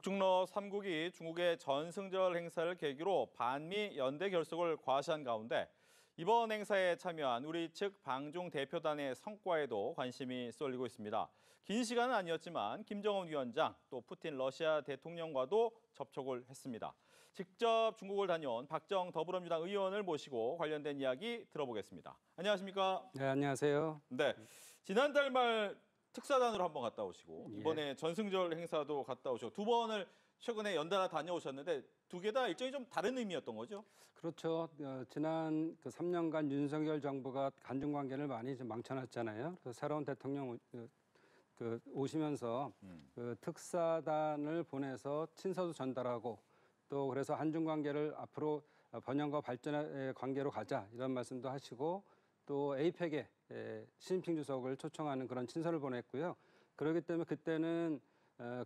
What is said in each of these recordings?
북중러 3국이 중국의 전승절 행사를 계기로 반미 연대 결속을 과시한 가운데 이번 행사에 참여한 우리 측 방중 대표단의 성과에도 관심이 쏠리고 있습니다. 긴 시간은 아니었지만 김정은 위원장 또 푸틴 러시아 대통령과도 접촉을 했습니다. 직접 중국을 다녀온 박정 더불어민주당 의원을 모시고 관련된 이야기 들어보겠습니다. 안녕하십니까? 네, 안녕하세요. 네, 지난달 말 특사단으로 한번 갔다 오시고 이번에 전승절 행사도 갔다 오시고 두 번을 최근에 연달아 다녀오셨는데 두 개 다 일정이 좀 다른 의미였던 거죠? 그렇죠. 지난 3년간 윤석열 정부가 한중 관계를 많이 좀 망쳐놨잖아요. 그래서 새로운 대통령 오시면서 특사단을 보내서 친서도 전달하고 또 그래서 한중 관계를 앞으로 번영과 발전의 관계로 가자 이런 말씀도 하시고 또 에이펙에 시진핑 주석을 초청하는 그런 친서를 보냈고요. 그렇기 때문에 그때는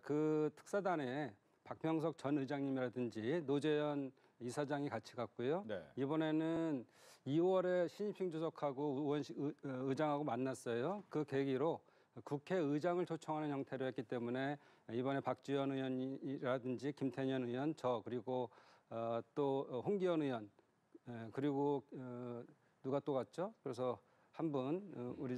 그 특사단에 박병석 전 의장님이라든지 노재현 이사장이 같이 갔고요. 네. 이번에는 2월에 시진핑 주석하고 우원식 의장하고 만났어요. 그 계기로 국회의장을 초청하는 형태로 했기 때문에 이번에 박지원 의원이라든지 김태년 의원, 저 그리고 또 홍기현 의원 그리고 누가 또 갔죠? 그래서 한 분 우리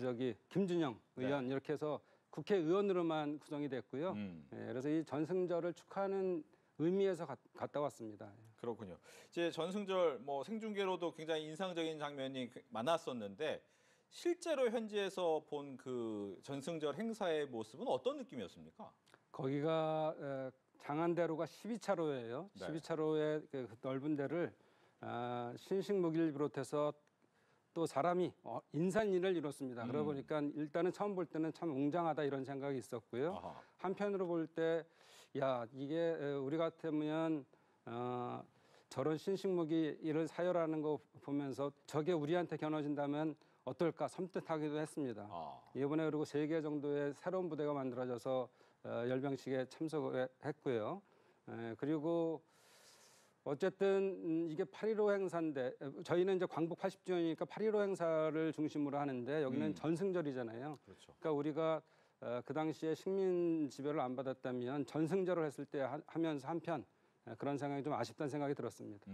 김준영 의원 이렇게 해서 국회의원으로만 구성이 됐고요. 그래서 이 전승절을 축하하는 의미에서 갔다 왔습니다. 그렇군요. 이제 전승절 생중계로도 굉장히 인상적인 장면이 많았었는데 실제로 현지에서 본 그 전승절 행사의 모습은 어떤 느낌이었습니까? 거기가 장안대로가 12차로예요. 네. 12차로의 그 넓은 데를 신식무기를 비롯해서 또 사람이 인산인을 이뤘습니다. 그러다 보니까 일단은 처음 볼 때는 참 웅장하다 이런 생각이 있었고요. 아하. 한편으로 볼 때 야 이게 우리 같으면 저런 신식무기를 사열하는 거 보면서 저게 우리한테 겨눠진다면 어떨까 섬뜩하기도 했습니다. 이번에 그리고 3개 정도의 새로운 부대가 만들어져서 열병식에 참석을 했고요. 그리고 어쨌든 이게 8.15 행사인데 저희는 이제 광복 80주년이니까 8.15 행사를 중심으로 하는데 여기는 전승절이잖아요. 그렇죠. 그러니까 우리가 그 당시에 식민 지배를 안 받았다면 전승절을 했을 때 하면서 한편 그런 생각이 좀 아쉽다는 생각이 들었습니다.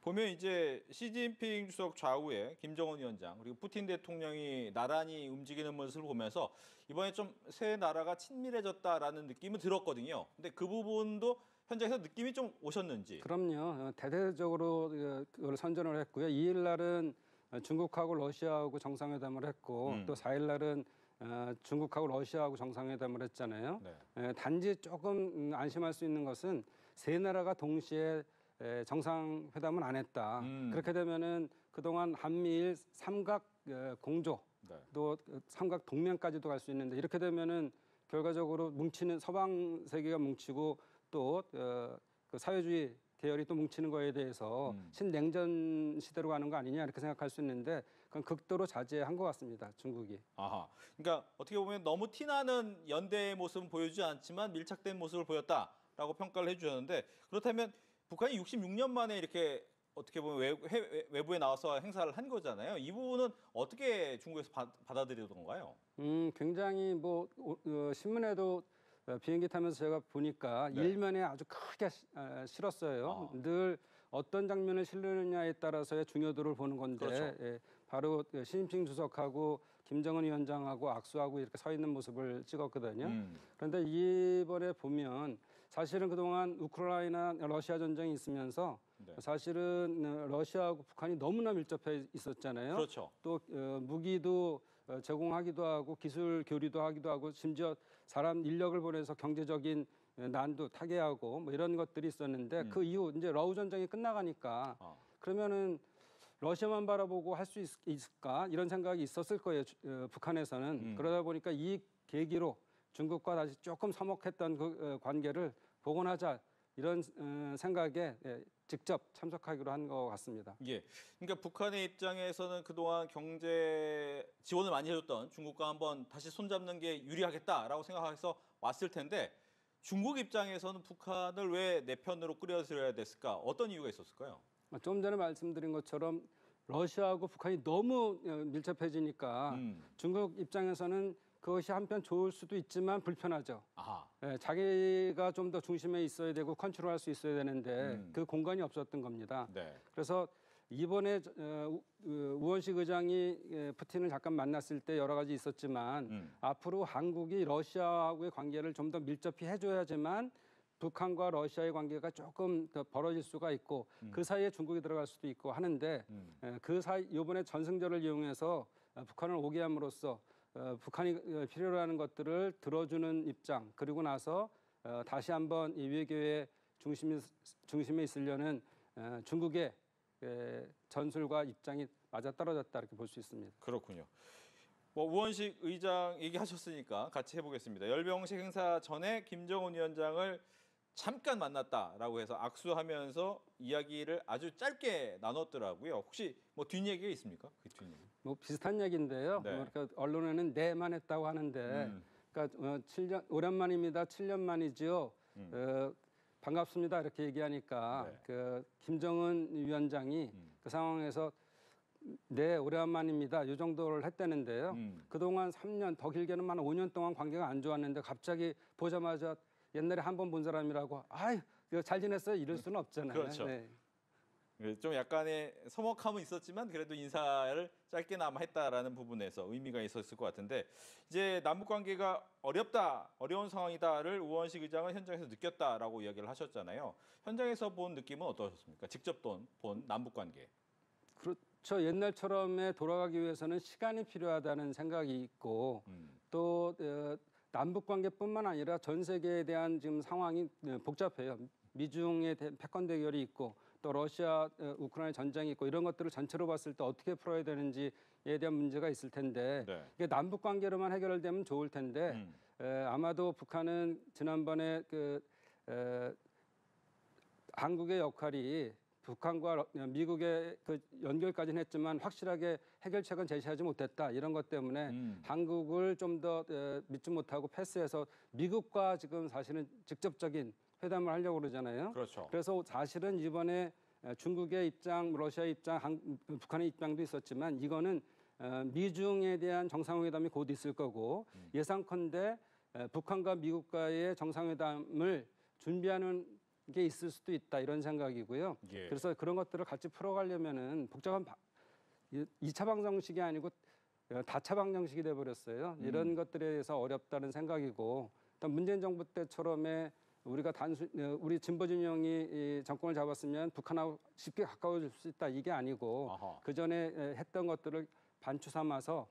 보면 이제 시진핑 주석 좌우에 김정은 위원장 그리고 푸틴 대통령이 나란히 움직이는 모습을 보면서 이번에 좀 세 나라가 친밀해졌다라는 느낌은 들었거든요. 근데 그 부분도 현장에서 느낌이 좀 오셨는지? 그럼요. 대대적으로 그걸 선전을 했고요. 2일 날은 중국하고 러시아하고 정상회담을 했고 또 4일 날은 중국하고 러시아하고 정상회담을 했잖아요. 네. 단지 조금 안심할 수 있는 것은 세 나라가 동시에 정상회담은 안 했다. 그렇게 되면은 그동안 한미일 삼각 공조 네. 또 삼각 동맹까지도 갈 수 있는데 이렇게 되면은 결과적으로 뭉치는 서방 세계가 뭉치고 또 그 사회주의 계열이 또 뭉치는 거에 대해서 신냉전 시대로 가는 거 아니냐 이렇게 생각할 수 있는데 그건 극도로 자제한 것 같습니다. 중국이. 아하. 그러니까 어떻게 보면 너무 티나는 연대의 모습은 보여주지 않지만 밀착된 모습을 보였다라고 평가를 해주셨는데 그렇다면 북한이 66년 만에 이렇게 어떻게 보면 외부에 나와서 행사를 한 거잖아요. 이 부분은 어떻게 중국에서 받아들이던가요? 굉장히 신문에도 비행기 타면서 제가 보니까 일면에 아주 크게 실었어요. 늘 어떤 장면을 실느냐에 따라서의 중요도를 보는 건데 그렇죠. 바로 시진핑 주석하고 김정은 위원장하고 악수하고 이렇게 서 있는 모습을 찍었거든요. 그런데 이번에 보면 사실은 그동안 우크라이나 러시아 전쟁이 있으면서 사실은 러시아하고 북한이 너무나 밀접해 있었잖아요. 그렇죠. 또 무기도 제공하기도 하고 기술 교류도 하기도 하고 심지어 사람 인력을 보내서 경제적인 난도 타개하고 이런 것들이 있었는데 그 이후 이제 러우 전쟁이 끝나가니까 그러면은 러시아만 바라보고 할 수 있을까 이런 생각이 있었을 거예요. 북한에서는. 그러다 보니까 이 계기로 중국과 다시 조금 서먹했던 그 관계를 복원하자 이런 생각에 직접 참석하기로 한 것 같습니다. 예. 그러니까 북한의 입장에서는 그동안 경제 지원을 많이 해줬던 중국과 한번 다시 손잡는 게 유리하겠다라고 생각해서 왔을 텐데 중국 입장에서는 북한을 왜 내 편으로 끌어들여야 됐을까? 어떤 이유가 있었을까요? 좀 전에 말씀드린 것처럼 러시아하고 북한이 너무 밀접해지니까 중국 입장에서는 그것이 한편 좋을 수도 있지만 불편하죠. 아하. 예, 자기가 좀 더 중심에 있어야 되고 컨트롤할 수 있어야 되는데 그 공간이 없었던 겁니다. 네. 그래서 이번에 우원식 의장이 푸틴을 잠깐 만났을 때 여러 가지 있었지만 앞으로 한국이 러시아하고의 관계를 좀 더 밀접히 해줘야지만 북한과 러시아의 관계가 조금 더 벌어질 수가 있고 그 사이에 중국이 들어갈 수도 있고 하는데 그 사이 이번에 전승절을 이용해서 북한을 오게 함으로써 북한이 필요로 하는 것들을 들어주는 입장 그리고 나서 다시 한번 이 외교의 중심에 있으려는 중국의 전술과 입장이 맞아떨어졌다 이렇게 볼 수 있습니다. 그렇군요. 뭐 우원식 의장 얘기하셨으니까 같이 해보겠습니다. 열병식 행사 전에 김정은 위원장을 잠깐 만났다라고 해서 악수하면서 이야기를 아주 짧게 나눴더라고요. 혹시 뭐 뒷얘기가 있습니까? 그 뒷얘기. 뭐 비슷한 얘기인데요. 네. 그러니까 언론에는 네만 했다고 하는데, 그러니까 7년 오랜만입니다. 7년 만이지요. 반갑습니다. 이렇게 얘기하니까 네. 그 김정은 위원장이 그 상황에서 네 오랜만입니다. 이 정도를 했다는데요. 그동안 3년 더 길게는 한 5년 동안 관계가 안 좋았는데 갑자기 보자마자 옛날에 한 번 본 사람이라고 아이 잘 지냈어요 이럴 수는 없잖아요. 그렇죠. 네. 좀 약간의 서먹함은 있었지만 그래도 인사를 짧게나마 했다라는 부분에서 의미가 있었을 것 같은데 이제 남북 관계가 어려운 상황이다를 우원식 의장은 현장에서 느꼈다라고 이야기를 하셨잖아요. 현장에서 본 느낌은 어떠셨습니까? 직접 본 남북 관계. 그렇죠. 옛날처럼에 돌아가기 위해서는 시간이 필요하다는 생각이 있고 또 남북 관계뿐만 아니라 전 세계에 대한 지금 상황이 복잡해요. 미중의 패권 대결이 있고 또 러시아 우크라이나 전쟁이 있고 이런 것들을 전체로 봤을 때 어떻게 풀어야 되는지에 대한 문제가 있을 텐데 네. 이게 남북 관계로만 해결되면 좋을 텐데 아마도 북한은 지난번에 한국의 역할이 북한과 미국의 그 연결까지는 했지만 확실하게 해결책은 제시하지 못했다. 이런 것 때문에 한국을 좀 더 믿지 못하고 패스해서 미국과 지금 사실은 직접적인 회담을 하려고 그러잖아요. 그렇죠. 그래서 사실은 이번에 중국의 입장, 러시아의 입장, 북한의 입장도 있었지만 이거는 미중에 대한 정상회담이 곧 있을 거고 예상컨대 북한과 미국과의 정상회담을 준비하는 게 있을 수도 있다 이런 생각이고요. 예. 그래서 그런 것들을 같이 풀어가려면은 복잡한 2차 방정식이 아니고 다차 방정식이 돼버렸어요. 이런 것들에 대해서 어렵다는 생각이고 일단 문재인 정부 때처럼의 우리가 우리 진보 진영이 이 정권을 잡았으면 북한하고 쉽게 가까워질 수 있다 이게 아니고 아하. 그 전에 했던 것들을 반추 삼아서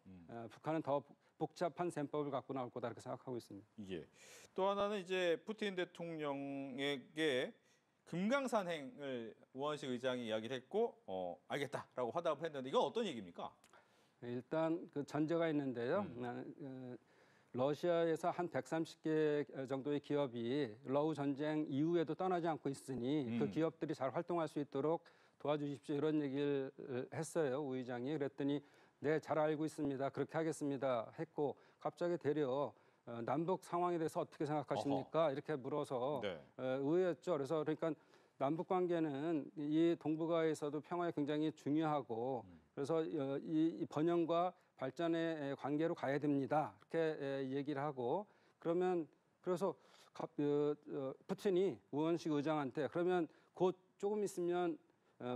북한은 더 복잡한 셈법을 갖고 나올 거다 이렇게 생각하고 있습니다. 예. 또 하나는 이제 푸틴 대통령에게 금강산행을 우원식 의장이 이야기를 했고 알겠다라고 화답을 했는데 이건 어떤 얘기입니까? 일단 그 전제가 있는데요. 러시아에서 한 130개 정도의 기업이 러우 전쟁 이후에도 떠나지 않고 있으니 그 기업들이 잘 활동할 수 있도록 도와주십시오 이런 얘기를 했어요. 우 의장이. 그랬더니 네, 잘 알고 있습니다. 그렇게 하겠습니다. 했고 갑자기 되려 남북 상황에 대해서 어떻게 생각하십니까? 이렇게 물어서 네. 의외였죠. 그러니까 남북 관계는 이 동북아에서도 평화에 굉장히 중요하고 그래서 이 번영과 발전의 관계로 가야 됩니다. 이렇게 얘기를 하고 그래서 푸틴이 우원식 의장한테 그러면 곧 조금 있으면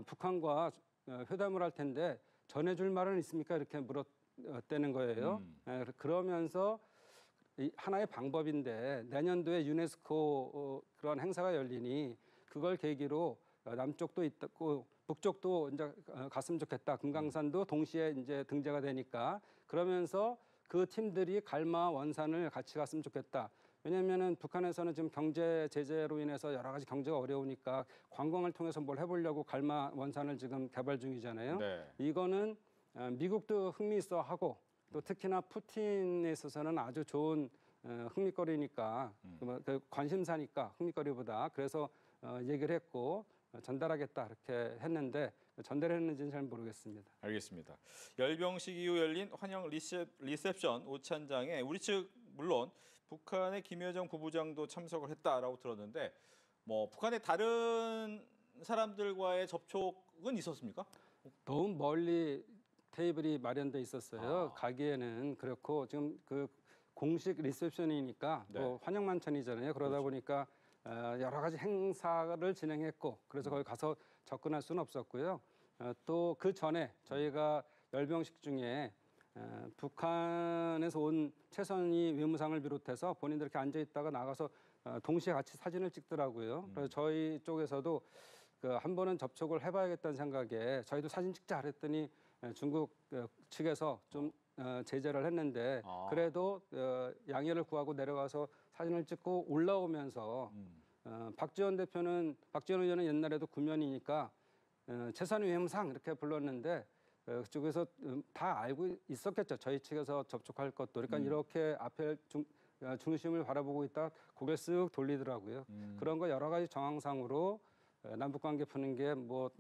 북한과 회담을 할 텐데 전해줄 말은 있습니까? 이렇게 물었다는 거예요. 그러면서 하나의 방법인데 내년도에 유네스코 그런 행사가 열리니 그걸 계기로 남쪽도 있고 북쪽도 이제 갔으면 좋겠다. 금강산도 동시에 이제 등재가 되니까 그러면서 그 팀들이 갈마 원산을 같이 갔으면 좋겠다. 왜냐하면은 북한에서는 지금 경제 제재로 인해서 여러 가지 경제가 어려우니까 관광을 통해서 뭘 해보려고 갈마 원산을 지금 개발 중이잖아요. 네. 이거는 미국도 흥미있어하고 또 특히나 푸틴에 있어서는 아주 좋은 흥미거리니까 그 관심사니까 흥미거리보다 그래서 얘기를 했고 전달하겠다 이렇게 했는데 전달했는지는 잘 모르겠습니다. 알겠습니다. 열병식 이후 열린 환영 리셉션 오찬장에 우리 측 물론 북한의 김여정 부부장도 참석을 했다라고 들었는데 뭐 북한의 다른 사람들과의 접촉은 있었습니까? 너무 멀리 테이블이 마련돼 있었어요. 가기에는 그렇고 지금 그 공식 리셉션이니까 네. 뭐 환영 만찬이잖아요. 그러다 그렇죠. 보니까 여러 가지 행사를 진행했고 그래서 거기 가서 접근할 수는 없었고요. 또 그 전에 저희가 열병식 중에 북한에서 온 최선희 외무상을 비롯해서 본인들 이렇게 앉아 있다가 나가서 동시에 같이 사진을 찍더라고요. 그래서 저희 쪽에서도 그 한 번은 접촉을 해봐야겠다는 생각에 저희도 사진 찍자 그랬더니 중국 측에서 좀 제재를 했는데 아. 그래도 양해를 구하고 내려가서 사진을 찍고 올라오면서 박지원 의원은 옛날에도 구면이니까 최선희 외무상 이렇게 불렀는데 그쪽에서 다 알고 있었겠죠. 저희 측에서 접촉할 것도. 그러니까 이렇게 앞에 중심을 바라보고 있다 고개를 쓱 돌리더라고요. 그런 거 여러 가지 정황상으로 남북 관계 푸는 게 뭐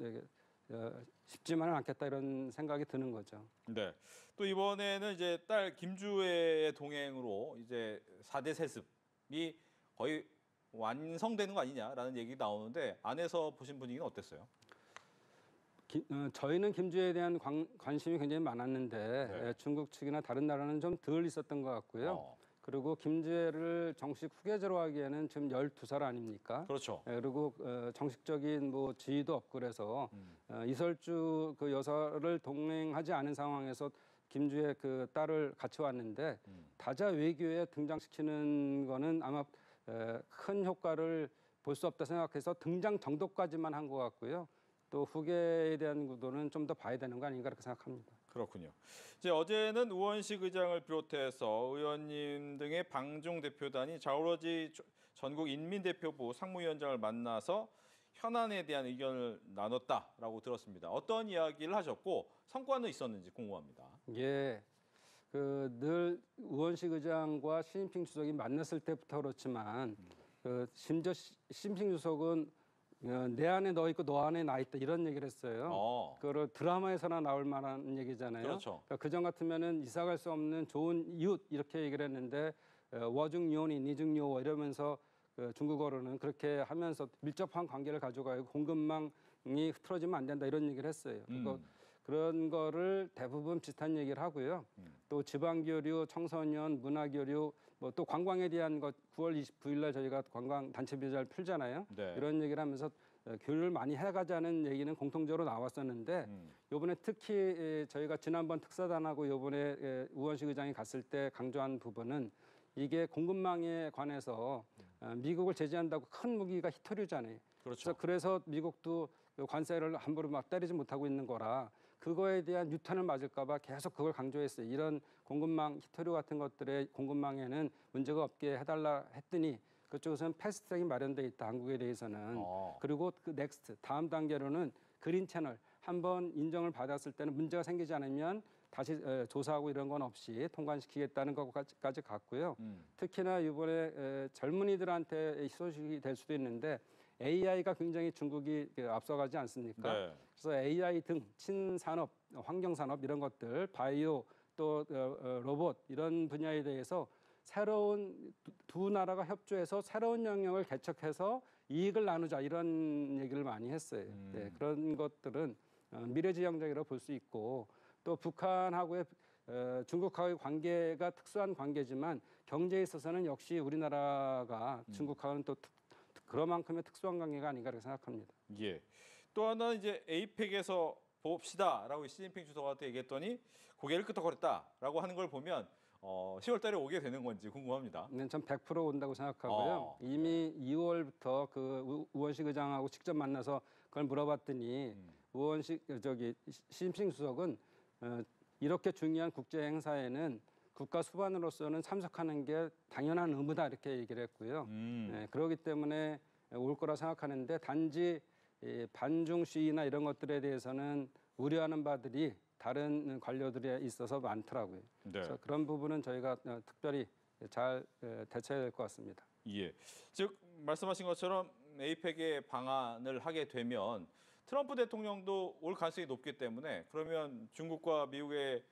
쉽지만은 않겠다 이런 생각이 드는 거죠. 네. 또 이번에는 이제 딸 김주애의 동행으로 이제 4대 세습이 거의 완성되는 거 아니냐라는 얘기 나오는데 안에서 보신 분위기는 어땠어요? 저희는 김주애에 대한 관심이 굉장히 많았는데 네. 중국 측이나 다른 나라는 좀 덜 있었던 것 같고요. 어, 그리고 김주애를 정식 후계자로 하기에는 지금 12살 아닙니까? 그렇죠. 그리고 정식적인 뭐 지위도 없고 그래서 이설주 그 여사를 동행하지 않은 상황에서 김주애 그 딸을 같이 왔는데 다자 외교에 등장시키는 거는 아마 큰 효과를 볼 수 없다 생각해서 등장 정도까지만 한 것 같고요. 또 후계에 대한 구도는 좀 더 봐야 되는 거 아닌가 그렇게 생각합니다. 그렇군요. 이제 어제는 우원식 의장을 비롯해서 의원님 등의 방중 대표단이 자오러지 전국 인민대표부 상무위원장을 만나서 현안에 대한 의견을 나눴다라고 들었습니다. 어떤 이야기를 하셨고 성과는 있었는지 궁금합니다. 예, 그 늘 우원식 의장과 시진핑 주석이 만났을 때부터 그렇지만 심지어 시진핑 주석은 내 안에 너 있고 너 안에 나 있다 이런 얘기를 했어요. 그거를 드라마에서나 나올 만한 얘기잖아요. 그렇죠. 그전 같으면은 이사갈 수 없는 좋은 이웃 이렇게 얘기를 했는데 워중요니 니중요 이러면서 중국어로는 그렇게 하면서 밀접한 관계를 가져가고 공급망이 흐트러지면 안 된다 이런 얘기를 했어요. 그런 거를 대부분 비슷한 얘기를 하고요. 또 지방교류, 청소년, 문화교류, 뭐 또 관광에 대한 것 9월 29일 날 저희가 관광 단체 비자를 풀잖아요. 네. 이런 얘기를 하면서 교류를 많이 해가자는 얘기는 공통적으로 나왔었는데 이번에 특히 저희가 지난번 특사단하고 이번에 우원식 의장이 갔을 때 강조한 부분은 이게 공급망에 관해서 미국을 제재한다고 큰 무기가 히토류잖아요. 그렇죠. 그래서 미국도 관세를 함부로 막 때리지 못하고 있는 거라 그거에 대한 유탄을 맞을까봐 계속 그걸 강조했어요. 이런 공급망 히토류 같은 것들의 공급망에는 문제가 없게 해달라 했더니 그쪽에서는 패스트트랙이 마련돼 있다. 한국에 대해서는. 그리고 그 넥스트 다음 단계로는 그린 채널 한번 인정을 받았을 때는 문제가 생기지 않으면 다시 조사하고 이런 건 없이 통관시키겠다는 것까지 갔고요. 특히나 이번에 젊은이들한테 희소식이 될 수도 있는데 AI가 굉장히 중국이 앞서가지 않습니까? 네. 그래서 AI 등 친산업, 환경산업 이런 것들, 바이오 또 로봇 이런 분야에 대해서 새로운 두 나라가 협조해서 새로운 영역을 개척해서 이익을 나누자 이런 얘기를 많이 했어요. 네, 그런 것들은 미래지향적이라고 볼 수 있고 또 북한하고의 중국하고의 관계가 특수한 관계지만 경제에 있어서는 역시 우리나라가 중국하고는 또 그만큼의 특수한 관계가 아닌가 그렇게 생각합니다. 예. 또 하나 이제 에이펙에서 봅시다라고 시진핑 주석한테 얘기했더니 고개를 끄덕거렸다라고 하는 걸 보면 10월달에 오게 되는 건지 궁금합니다. 네, 전 100% 온다고 생각하고요. 이미 2월부터 그 우원식 의장하고 직접 만나서 그걸 물어봤더니 시진핑 주석은 이렇게 중요한 국제 행사에는 국가 수반으로서는 참석하는 게 당연한 의무다 이렇게 얘기를 했고요. 네, 그렇기 때문에 올 거라 생각하는데 단지 반중 시위나 이런 것들에 대해서는 우려하는 바들이 다른 관료들에 있어서 많더라고요. 네. 그래서 그런 부분은 저희가 특별히 잘 대처해야 될 것 같습니다. 예. 즉 말씀하신 것처럼 에이펙의 방한을 하게 되면 트럼프 대통령도 올 가능성이 높기 때문에 그러면 중국과 미국의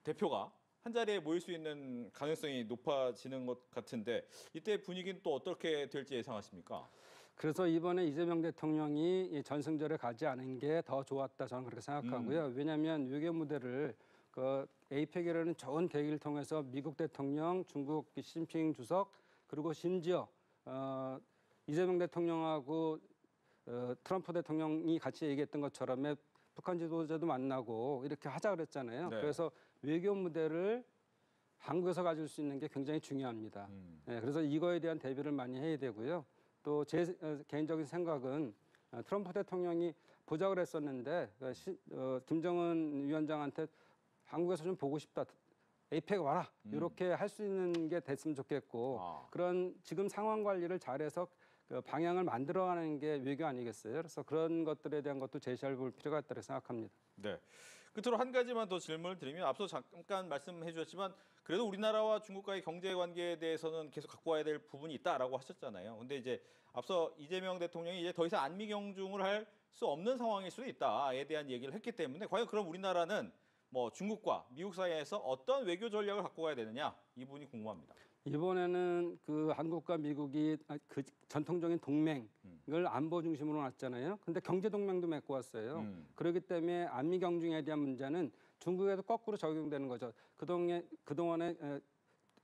대표가 한 자리에 모일 수 있는 가능성이 높아지는 것 같은데 이때 분위기는 또 어떻게 될지 예상하십니까? 그래서 이번에 이재명 대통령이 이 전승절에 가지 않은 게 더 좋았다 저는 그렇게 생각하고요. 왜냐하면 외교 무대를 그 에이펙이라는 좋은 계기를 통해서 미국 대통령, 중국 시진핑 주석 그리고 심지어 이재명 대통령하고 트럼프 대통령이 같이 얘기했던 것처럼 북한 지도자도 만나고 이렇게 하자 그랬잖아요. 네. 그래서 외교 무대를 한국에서 가질 수 있는 게 굉장히 중요합니다. 네, 그래서 이거에 대한 대비를 많이 해야 되고요. 또 제 개인적인 생각은 트럼프 대통령이 보자고 했었는데 김정은 위원장한테 한국에서 좀 보고 싶다. 에이펙 와라. 이렇게 할 수 있는 게 됐으면 좋겠고 그런 지금 상황 관리를 잘해서 그 방향을 만들어가는 게 외교 아니겠어요? 그래서 그런 것들에 대한 것도 제시할 볼 필요가 있다고 생각합니다. 네. 끝으로 한 가지만 더 질문을 드리면 앞서 잠깐 말씀해 주셨지만 그래도 우리나라와 중국과의 경제 관계에 대해서는 계속 갖고 와야 될 부분이 있다라고 하셨잖아요. 근데 이제 앞서 이재명 대통령이 이제 더 이상 안미 경중을 할 수 없는 상황일 수도 있다에 대한 얘기를 했기 때문에 과연 그럼 우리나라는 뭐 중국과 미국 사이에서 어떤 외교 전략을 갖고 가야 되느냐 이 부분이 궁금합니다. 이번에는 그 한국과 미국이 그 전통적인 동맹을 안보 중심으로 놨잖아요. 근데 경제 동맹도 맺고 왔어요. 그렇기 때문에 안미 경중에 대한 문제는 중국에도 거꾸로 적용되는 거죠. 그동안에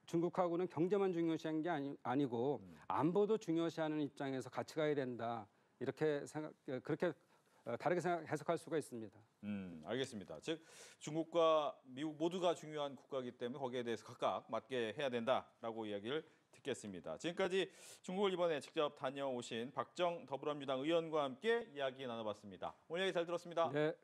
중국하고는 경제만 중요시한 게 아니고 안보도 중요시하는 입장에서 같이 가야 된다. 이렇게 그렇게 다르게 해석할 수가 있습니다. 알겠습니다. 즉 중국과 미국 모두가 중요한 국가이기 때문에 거기에 대해서 각각 맞게 해야 된다라고 이야기를 듣겠습니다. 지금까지 중국을 이번에 직접 다녀오신 박정 더불어민주당 의원과 함께 이야기 나눠봤습니다. 오늘 얘기 잘 들었습니다. 네.